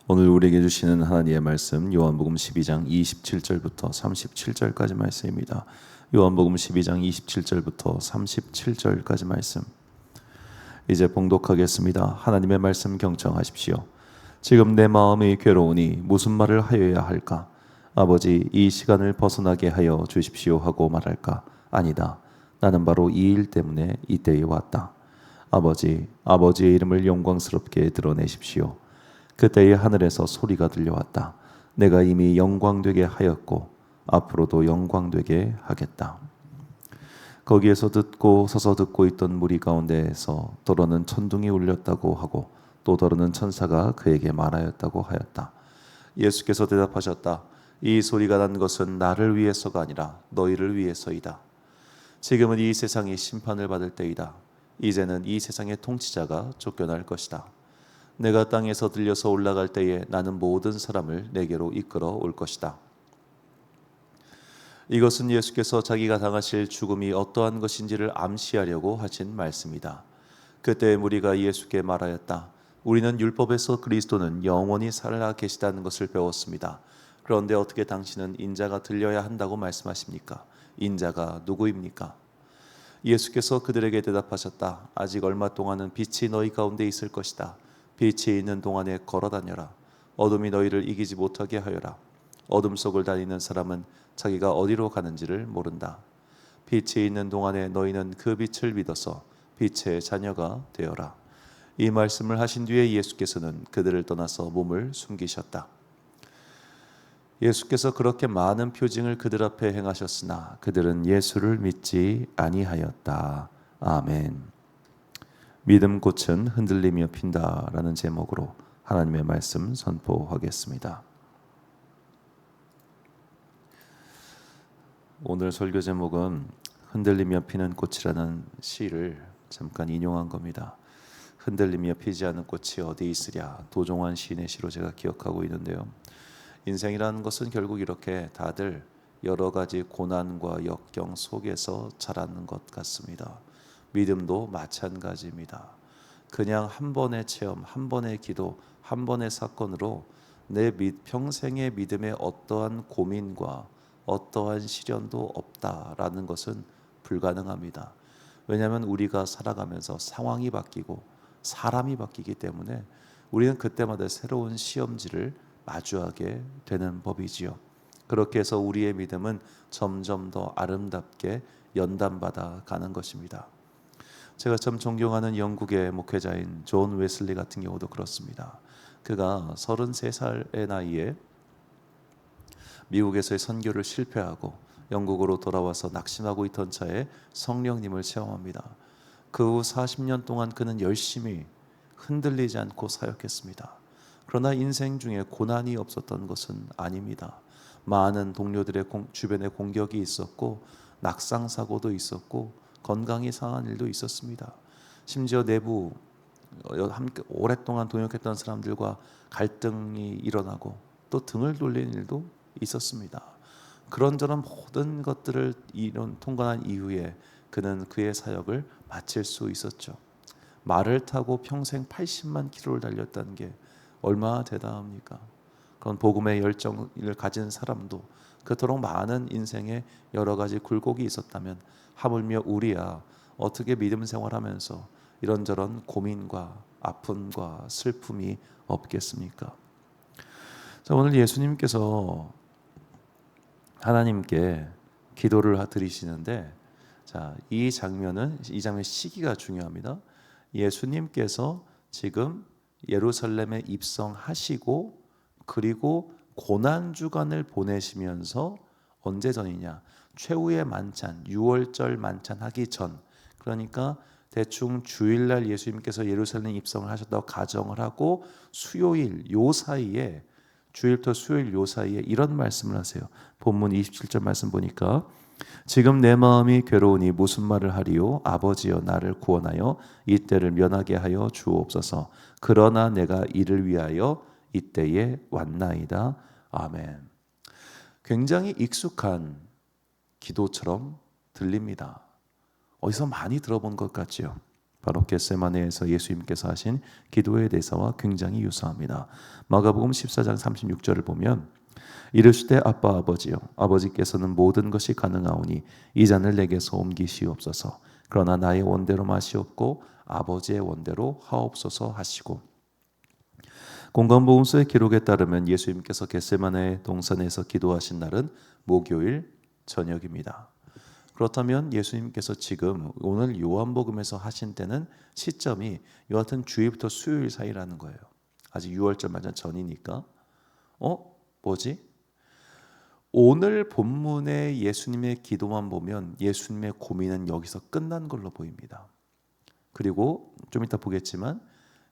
오늘 우리에게 주시는 하나님의 말씀 요한복음 12장 27절부터 37절까지 말씀입니다. 요한복음 12장 27절부터 37절까지 말씀 이제 봉독하겠습니다. 하나님의 말씀 경청하십시오. 지금 내 마음이 괴로우니 무슨 말을 하여야 할까? 아버지, 이 시간을 벗어나게 하여 주십시오 하고 말할까? 아니다. 나는 바로 이 일 때문에 이때에 왔다. 아버지, 아버지의 이름을 영광스럽게 드러내십시오. 그때에 하늘에서 소리가 들려왔다. 내가 이미 영광되게 하였고 앞으로도 영광되게 하겠다. 거기에서 서서 듣고 있던 무리 가운데에서 더러는 천둥이 울렸다고 하고 또 더러는 천사가 그에게 말하였다고 하였다. 예수께서 대답하셨다. 이 소리가 난 것은 나를 위해서가 아니라 너희를 위해서이다. 지금은 이 세상이 심판을 받을 때이다. 이제는 이 세상의 통치자가 쫓겨날 것이다. 내가 땅에서 들려서 올라갈 때에 나는 모든 사람을 내게로 이끌어 올 것이다. 이것은 예수께서 자기가 당하실 죽음이 어떠한 것인지를 암시하려고 하신 말씀이다. 그때 무리가 예수께 말하였다. 우리는 율법에서 그리스도는 영원히 살아 계시다는 것을 배웠습니다. 그런데 어떻게 당신은 인자가 들려야 한다고 말씀하십니까? 인자가 누구입니까? 예수께서 그들에게 대답하셨다. 아직 얼마 동안은 빛이 너희 가운데 있을 것이다. 빛이 있는 동안에 걸어다녀라. 어둠이 너희를 이기지 못하게 하여라. 어둠 속을 다니는 사람은 자기가 어디로 가는지를 모른다. 빛이 있는 동안에 너희는 그 빛을 믿어서 빛의 자녀가 되어라. 이 말씀을 하신 뒤에 예수께서는 그들을 떠나서 몸을 숨기셨다. 예수께서 그렇게 많은 표징을 그들 앞에 행하셨으나 그들은 예수를 믿지 아니하였다. 아멘. 믿음 꽃은 흔들리며 핀다라는 제목으로 하나님의 말씀 선포하겠습니다. 오늘 설교 제목은 흔들리며 피는 꽃이라는 시를 잠깐 인용한 겁니다. 흔들리며 피지 않는 꽃이 어디 있으랴, 도종환 시인의 시로 제가 기억하고 있는데요. 인생이라는 것은 결국 이렇게 다들 여러 가지 고난과 역경 속에서 자라는 것 같습니다. 믿음도 마찬가지입니다. 그냥 한 번의 체험, 한 번의 기도, 한 번의 사건으로 내 평생의 믿음에 어떠한 고민과 어떠한 시련도 없다라는 것은 불가능합니다. 왜냐하면 우리가 살아가면서 상황이 바뀌고 사람이 바뀌기 때문에 우리는 그때마다 새로운 시험지를 마주하게 되는 법이지요. 그렇게 해서 우리의 믿음은 점점 더 아름답게 연단받아 가는 것입니다. 제가 참 존경하는 영국의 목회자인 존 웨슬리 같은 경우도 그렇습니다. 그가 33살의 나이에 미국에서의 선교를 실패하고 영국으로 돌아와서 낙심하고 있던 차에 성령님을 체험합니다. 그 후 40년 동안 그는 열심히 흔들리지 않고 사역했습니다. 그러나 인생 중에 고난이 없었던 것은 아닙니다. 많은 동료들의 주변에 공격이 있었고 낙상사고도 있었고 건강이 상한 일도 있었습니다. 심지어 내부 함께 오랫동안 동역했던 사람들과 갈등이 일어나고 또 등을 돌리는 일도 있었습니다. 그런저런 모든 것들을 통과한 이후에 그는 그의 사역을 마칠 수 있었죠. 말을 타고 평생 80만 킬로를 달렸다는 게 얼마나 대단합니까? 그런 복음의 열정을 가진 사람도 그토록 많은 인생에 여러 가지 굴곡이 있었다면 하물며 우리야 어떻게 믿음 생활하면서 이런저런 고민과 아픔과 슬픔이 없겠습니까? 자, 오늘 예수님께서 하나님께 기도를 드리시는데 이 장면 시기가 중요합니다. 예수님께서 지금 예루살렘에 입성하시고 그리고 고난주간을 보내시면서 언제 전이냐? 최후의 만찬, 6월절 만찬 하기 전, 그러니까 대충 주일날 예수님께서 예루살렘 입성을 하셨다고 가정을 하고 수요일 요 사이에, 주일부터 수요일 요 사이에 이런 말씀을 하세요. 본문 27절 말씀 보니까 지금 내 마음이 괴로우니 무슨 말을 하리요? 아버지여 나를 구원하여 이때를 면하게 하여 주옵소서. 그러나 내가 이를 위하여 이때에 왔나이다. 아멘. 굉장히 익숙한 기도처럼 들립니다. 어디서 많이 들어본 것 같지요? 바로 겟세마네에서 예수님께서 하신 기도의 대사와 굉장히 유사합니다. 마가복음 14장 36절을 보면 이르시되 아빠 아버지여 아버지께서는 모든 것이 가능하오니 이 잔을 내게서 옮기시옵소서. 그러나 나의 원대로 마시옵고 아버지의 원대로 하옵소서 하시고, 공관복음서의 기록에 따르면 예수님께서 겟세마네 동산에서 기도하신 날은 목요일 저녁입니다. 그렇다면 예수님께서 지금 오늘 요한복음에서 하신 때는 시점이 여하튼 주일부터 수요일 사이라는 거예요. 아직 6월절 맞아 전이니까 뭐지? 오늘 본문의 예수님의 기도만 보면 예수님의 고민은 여기서 끝난 걸로 보입니다. 그리고 좀 이따 보겠지만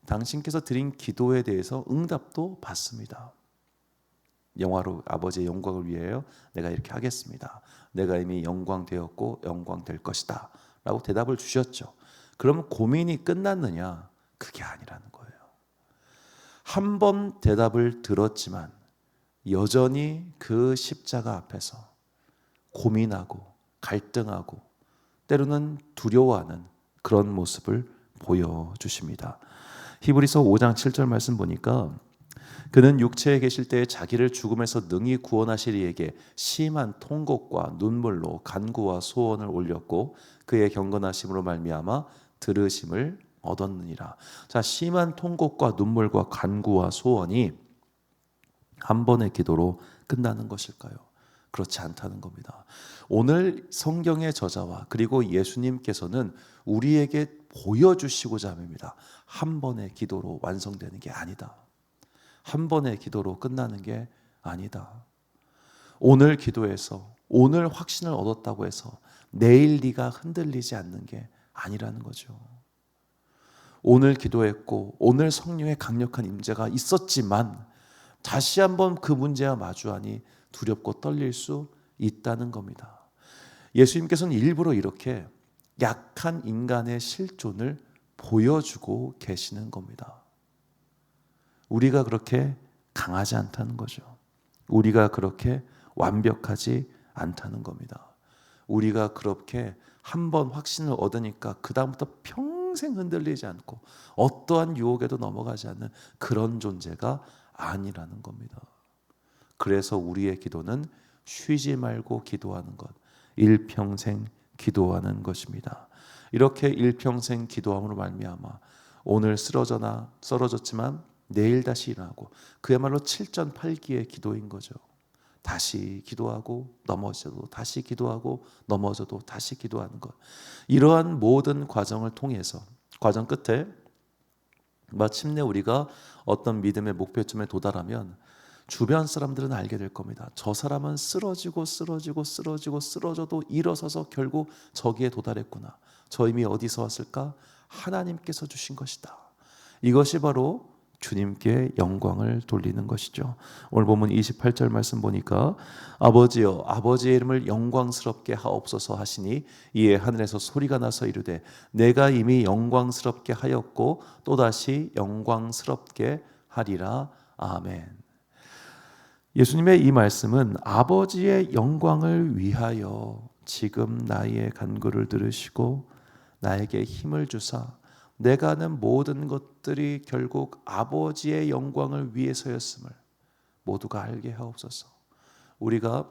당신께서 드린 기도에 대해서 응답도 받습니다. 영화로 아버지의 영광을 위하여 내가 이렇게 하겠습니다. 내가 이미 영광 되었고 영광 될 것이다 라고 대답을 주셨죠. 그러면 고민이 끝났느냐? 그게 아니라는 거예요. 한 번 대답을 들었지만 여전히 그 십자가 앞에서 고민하고 갈등하고 때로는 두려워하는 그런 모습을 보여주십니다. 히브리서 5장 7절 말씀 보니까 그는 육체에 계실 때에 자기를 죽음에서 능히 구원하실 이에게 심한 통곡과 눈물로 간구와 소원을 올렸고 그의 경건하심으로 말미암아 들으심을 얻었느니라. 자, 심한 통곡과 눈물과 간구와 소원이 한 번의 기도로 끝나는 것일까요? 그렇지 않다는 겁니다. 오늘 성경의 저자와 그리고 예수님께서는 우리에게 보여주시고자 합니다. 한 번의 기도로 완성되는 게 아니다. 한 번의 기도로 끝나는 게 아니다. 오늘 기도해서 오늘 확신을 얻었다고 해서 내일 네가 흔들리지 않는 게 아니라는 거죠. 오늘 기도했고 오늘 성령의 강력한 임재가 있었지만 다시 한번 그 문제와 마주하니 두렵고 떨릴 수 있다는 겁니다. 예수님께서는 일부러 이렇게 약한 인간의 실존을 보여주고 계시는 겁니다. 우리가 그렇게 강하지 않다는 거죠. 우리가 그렇게 완벽하지 않다는 겁니다. 우리가 그렇게 한번 확신을 얻으니까 그 다음부터 평생 흔들리지 않고 어떠한 유혹에도 넘어가지 않는 그런 존재가 아니라는 겁니다. 그래서 우리의 기도는 쉬지 말고 기도하는 것, 일평생 기도하는 것입니다. 이렇게 일평생 기도함으로 말미암아 오늘 쓰러졌지만 내일 다시 일어나고 그야말로 7전8기의 기도인 거죠. 다시 기도하고 넘어져도 다시 기도하고 넘어져도 다시 기도하는 것. 이러한 모든 과정을 통해서 과정 끝에 마침내 우리가 어떤 믿음의 목표점에 도달하면 주변 사람들은 알게 될 겁니다. 저 사람은 쓰러져도 일어서서 결국 저기에 도달했구나. 저 힘이 어디서 왔을까? 하나님께서 주신 것이다. 이것이 바로 주님께 영광을 돌리는 것이죠. 오늘 본문 28절 말씀 보니까 아버지여 아버지의 이름을 영광스럽게 하옵소서 하시니 이에 하늘에서 소리가 나서 이르되 내가 이미 영광스럽게 하였고 또다시 영광스럽게 하리라. 아멘. 예수님의 이 말씀은 아버지의 영광을 위하여 지금 나의 간구를 들으시고 나에게 힘을 주사 내가 하는 모든 것들이 결국 아버지의 영광을 위해서였음을 모두가 알게 하옵소서. 우리가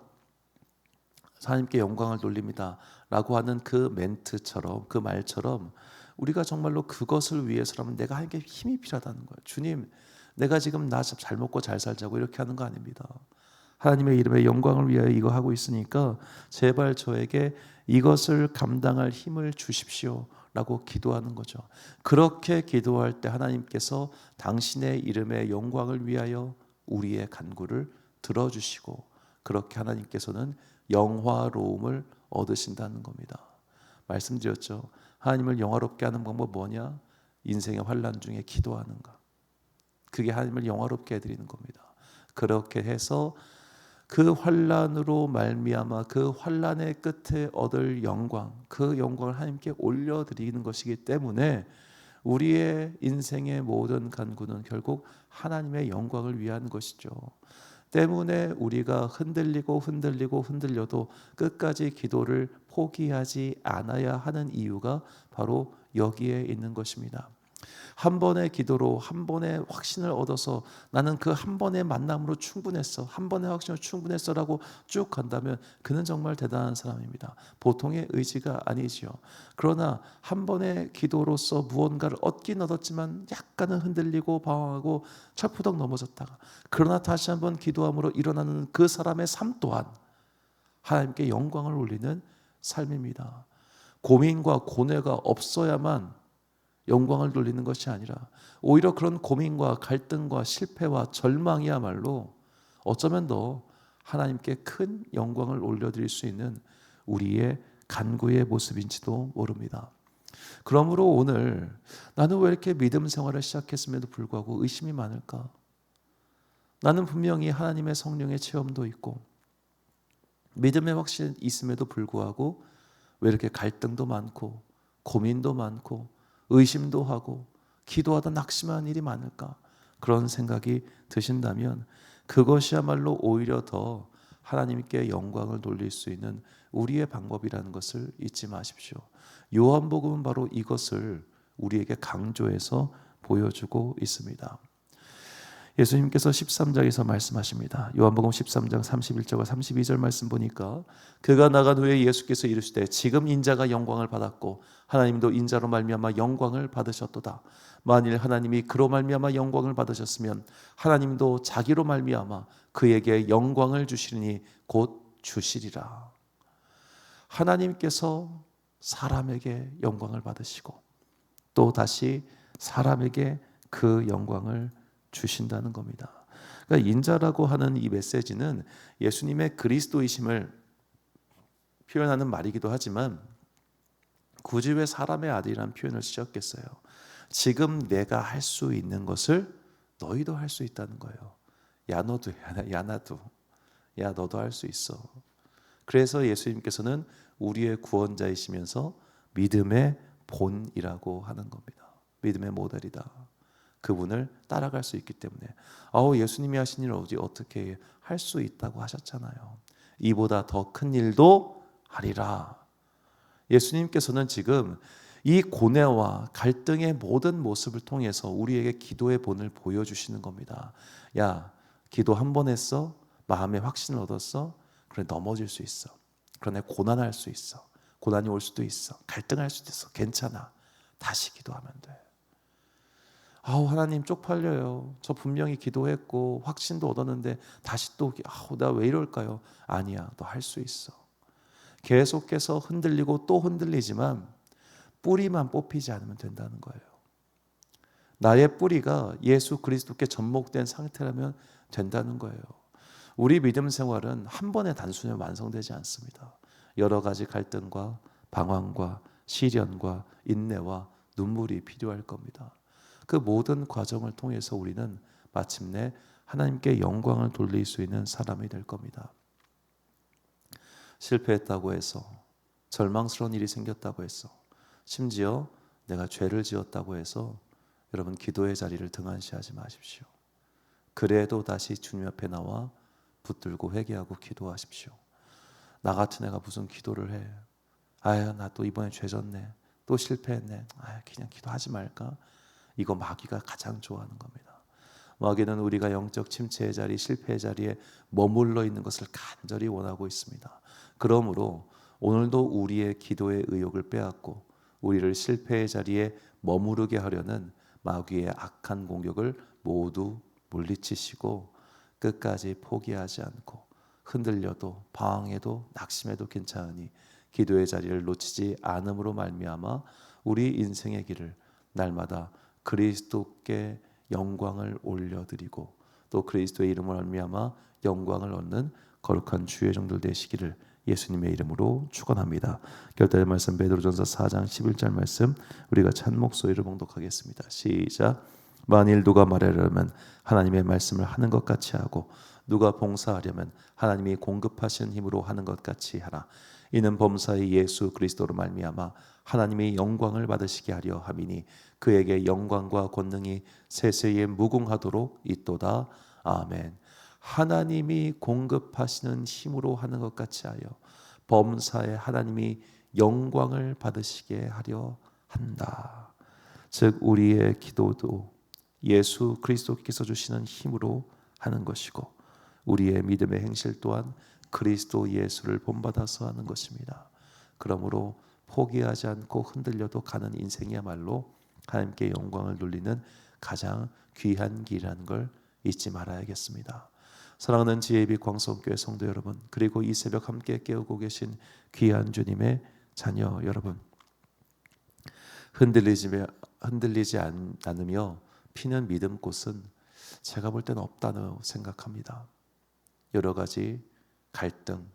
하나님께 영광을 돌립니다 라고 하는 그 멘트처럼 그 말처럼 우리가 정말로 그것을 위해서라면 내가 하나님께 힘이 필요하다는 거예요. 주님 내가 지금 나 잘 먹고 잘 살자고 이렇게 하는 거 아닙니다. 하나님의 이름의 영광을 위하여 이거 하고 있으니까 제발 저에게 이것을 감당할 힘을 주십시오 라고 기도하는 거죠. 그렇게 기도할 때 하나님께서 당신의 이름의 영광을 위하여 우리의 간구를 들어주시고 그렇게 하나님께서는 영화로움을 얻으신다는 겁니다. 말씀드렸죠. 하나님을 영화롭게 하는 방법 뭐냐? 인생의 환난 중에 기도하는 것. 그게 하나님을 영화롭게 해드리는 겁니다. 그렇게 해서 그 환난으로 말미암아 그 환난의 끝에 얻을 영광, 그 영광을 하나님께 올려드리는 것이기 때문에 우리의 인생의 모든 간구는 결국 하나님의 영광을 위한 것이죠. 때문에 우리가 흔들려도 끝까지 기도를 포기하지 않아야 하는 이유가 바로 여기에 있는 것입니다. 한 번의 기도로 한 번의 확신을 얻어서 나는 그 한 번의 만남으로 충분했어, 한 번의 확신으로 충분했어라고 쭉 간다면 그는 정말 대단한 사람입니다. 보통의 의지가 아니지요. 그러나 한 번의 기도로서 무언가를 얻긴 얻었지만 약간은 흔들리고 방황하고 철푸덕 넘어졌다가 그러나 다시 한번 기도함으로 일어나는 그 사람의 삶 또한 하나님께 영광을 올리는 삶입니다. 고민과 고뇌가 없어야만 영광을 돌리는 것이 아니라 오히려 그런 고민과 갈등과 실패와 절망이야말로 어쩌면 더 하나님께 큰 영광을 올려드릴 수 있는 우리의 간구의 모습인지도 모릅니다. 그러므로 오늘 나는 왜 이렇게 믿음 생활을 시작했음에도 불구하고 의심이 많을까? 나는 분명히 하나님의 성령의 체험도 있고 믿음의 확신이 있음에도 불구하고 왜 이렇게 갈등도 많고 고민도 많고 의심도 하고 기도하다 낙심하는 일이 많을까? 그런 생각이 드신다면 그것이야말로 오히려 더 하나님께 영광을 돌릴 수 있는 우리의 방법이라는 것을 잊지 마십시오. 요한복음은 바로 이것을 우리에게 강조해서 보여주고 있습니다. 예수님께서 13장에서 말씀하십니다. 요한복음 13장 31절과 32절 말씀 보니까 그가 나간 후에 예수께서 이르시되 지금 인자가 영광을 받았고 하나님도 인자로 말미암아 영광을 받으셨도다. 만일 하나님이 그로 말미암아 영광을 받으셨으면 하나님도 자기로 말미암아 그에게 영광을 주시리니 곧 주시리라. 하나님께서 사람에게 영광을 받으시고 또 다시 사람에게 그 영광을 주신다는 겁니다. 그러니까 인자라고 하는 이 메시지는 예수님의 그리스도이심을 표현하는 말이기도 하지만 굳이 왜 사람의 아들이라는 표현을 쓰셨겠어요? 지금 내가 할 수 있는 것을 너희도 할 수 있다는 거예요. 야 너도, 야 나도, 야 너도 할 수 있어. 그래서 예수님께서는 우리의 구원자이시면서 믿음의 본이라고 하는 겁니다. 믿음의 모델이다. 그분을 따라갈 수 있기 때문에 예수님이 하신 일을 어떻게 할 수 있다고 하셨잖아요. 이보다 더 큰 일도 하리라. 예수님께서는 지금 이 고뇌와 갈등의 모든 모습을 통해서 우리에게 기도의 본을 보여주시는 겁니다. 야, 기도 한 번 했어? 마음에 확신을 얻었어? 그래, 넘어질 수 있어. 그러나 고난할 수 있어. 고난이 올 수도 있어. 갈등할 수도 있어. 괜찮아. 다시 기도하면 돼. 하나님 쪽팔려요. 저 분명히 기도했고 확신도 얻었는데 다시 또 나 왜 이럴까요? 아니야, 너 할 수 있어. 계속해서 흔들리고 또 흔들리지만 뿌리만 뽑히지 않으면 된다는 거예요. 나의 뿌리가 예수 그리스도께 접목된 상태라면 된다는 거예요. 우리 믿음 생활은 한 번에 단순히 완성되지 않습니다. 여러 가지 갈등과 방황과 시련과 인내와 눈물이 필요할 겁니다. 그 모든 과정을 통해서 우리는 마침내 하나님께 영광을 돌릴 수 있는 사람이 될 겁니다. 실패했다고 해서, 절망스러운 일이 생겼다고 해서, 심지어 내가 죄를 지었다고 해서 여러분 기도의 자리를 등한시하지 마십시오. 그래도 다시 주님 앞에 나와 붙들고 회개하고 기도하십시오. 나 같은 애가 무슨 기도를 해? 나 또 이번에 죄 졌네. 또 실패했네. 그냥 기도하지 말까? 이거 마귀가 가장 좋아하는 겁니다. 마귀는 우리가 영적 침체의 자리, 실패의 자리에 머물러 있는 것을 간절히 원하고 있습니다. 그러므로 오늘도 우리의 기도의 의욕을 빼앗고 우리를 실패의 자리에 머무르게 하려는 마귀의 악한 공격을 모두 물리치시고 끝까지 포기하지 않고 흔들려도 방황해도 낙심해도 괜찮으니 기도의 자리를 놓치지 않음으로 말미암아 우리 인생의 길을 날마다 그리스도께 영광을 올려드리고 또 그리스도의 이름으로 말미암아 영광을 얻는 거룩한 주의 종들 되시기를 예수님의 이름으로 축원합니다. 결단의 말씀 베드로전서 4장 11절 말씀 우리가 찬 목소리로 봉독하겠습니다. 시작. 만일 누가 말하려면 하나님의 말씀을 하는 것 같이 하고 누가 봉사하려면 하나님이 공급하시는 힘으로 하는 것 같이 하라. 이는 범사의 예수 그리스도로 말미암아 하나님의 영광을 받으시게 하려 함이니 그에게 영광과 권능이 세세에 무궁하도록 있도다. 아멘. 하나님이 공급하시는 힘으로 하는 것 같이 하여 범사에 하나님이 영광을 받으시게 하려 한다. 즉 우리의 기도도 예수 그리스도께서 주시는 힘으로 하는 것이고 우리의 믿음의 행실 또한 그리스도 예수를 본받아서 하는 것입니다. 그러므로 포기하지 않고 흔들려도 가는 인생이야말로 하나님께 영광을 돌리는 가장 귀한 길이라는 걸 잊지 말아야겠습니다. 사랑하는 지혜빛 광성교회 성도 여러분, 그리고 이 새벽 함께 깨우고 계신 귀한 주님의 자녀 여러분, 흔들리지 않으며 피는 믿음 꽃은 제가 볼 때는 없다고 생각합니다. 여러 가지 갈등,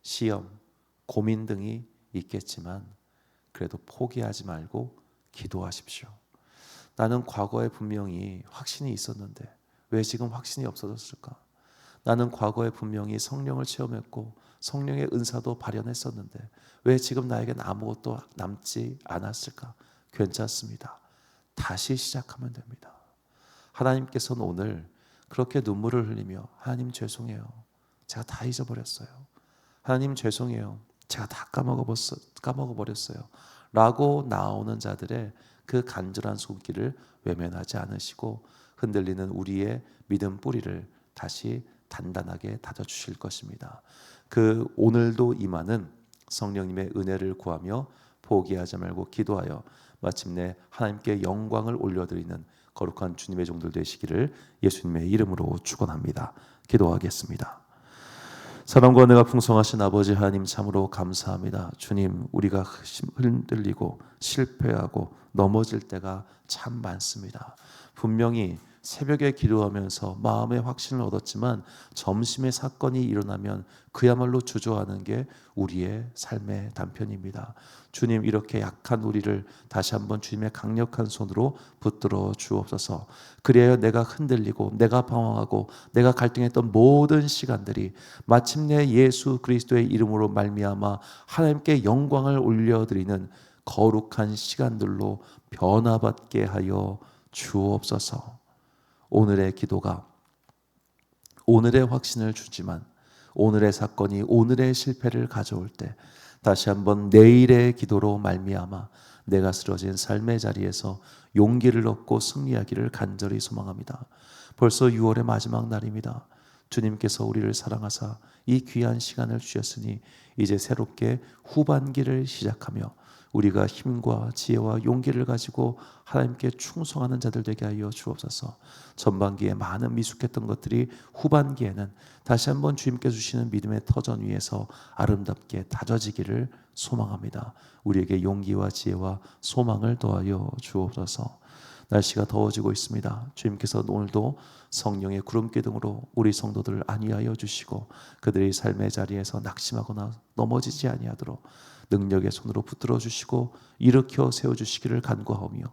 시험, 고민 등이 있겠지만 그래도 포기하지 말고 기도하십시오. 나는 과거에 분명히 확신이 있었는데 왜 지금 확신이 없어졌을까? 나는 과거에 분명히 성령을 체험했고 성령의 은사도 발현했었는데 왜 지금 나에겐 아무것도 남지 않았을까? 괜찮습니다. 다시 시작하면 됩니다. 하나님께서는 오늘 그렇게 눈물을 흘리며 하나님 죄송해요. 제가 다 잊어버렸어요. 하나님 죄송해요. 제가 다 까먹어버렸어요. 라고 나오는 자들의 그 간절한 손길을 외면하지 않으시고 흔들리는 우리의 믿음 뿌리를 다시 단단하게 다져주실 것입니다. 그 오늘도 임하는 성령님의 은혜를 구하며 포기하지 말고 기도하여 마침내 하나님께 영광을 올려드리는 거룩한 주님의 종들 되시기를 예수님의 이름으로 축원합니다. 기도하겠습니다. 사랑과 은혜가 풍성하신 아버지 하나님 참으로 감사합니다. 주님, 우리가 흔들리고 실패하고 넘어질 때가 참 많습니다. 분명히 새벽에 기도하면서 마음의 확신을 얻었지만 점심에 사건이 일어나면 그야말로 주저하는 게 우리의 삶의 단편입니다. 주님, 이렇게 약한 우리를 다시 한번 주님의 강력한 손으로 붙들어 주옵소서. 그래야 내가 흔들리고 내가 방황하고 내가 갈등했던 모든 시간들이 마침내 예수 그리스도의 이름으로 말미암아 하나님께 영광을 올려드리는 거룩한 시간들로 변화받게 하여 주옵소서. 오늘의 기도가 오늘의 확신을 주지만 오늘의 사건이 오늘의 실패를 가져올 때 다시 한번 내일의 기도로 말미암아 내가 쓰러진 삶의 자리에서 용기를 얻고 승리하기를 간절히 소망합니다. 벌써 6월의 마지막 날입니다. 주님께서 우리를 사랑하사 이 귀한 시간을 주셨으니 이제 새롭게 후반기를 시작하며 우리가 힘과 지혜와 용기를 가지고 하나님께 충성하는 자들 되게 하여 주옵소서. 전반기에 많은 미숙했던 것들이 후반기에는 다시 한번 주님께 주시는 믿음의 터전 위에서 아름답게 다져지기를 소망합니다. 우리에게 용기와 지혜와 소망을 더하여 주옵소서. 날씨가 더워지고 있습니다. 주님께서 오늘도 성령의 구름기둥으로 우리 성도들을 안위하여 주시고 그들의 삶의 자리에서 낙심하거나 넘어지지 아니하도록 능력의 손으로 붙들어 주시고 일으켜 세워 주시기를 간구하오며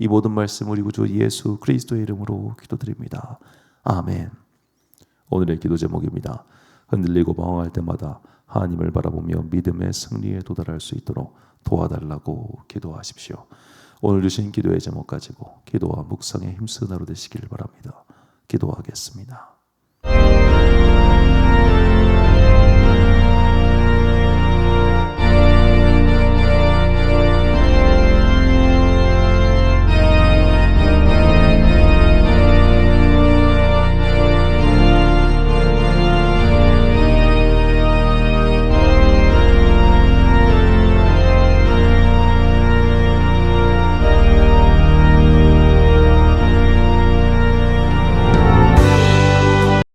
이 모든 말씀 우리 구주 예수 그리스도의 이름으로 기도드립니다. 아멘. 오늘의 기도 제목입니다. 흔들리고 방황할 때마다 하나님을 바라보며 믿음의 승리에 도달할 수 있도록 도와달라고 기도하십시오. 오늘 주신 기도의 제목 가지고 기도와 묵상에 힘쓰는 하루 되시길 바랍니다. 기도하겠습니다.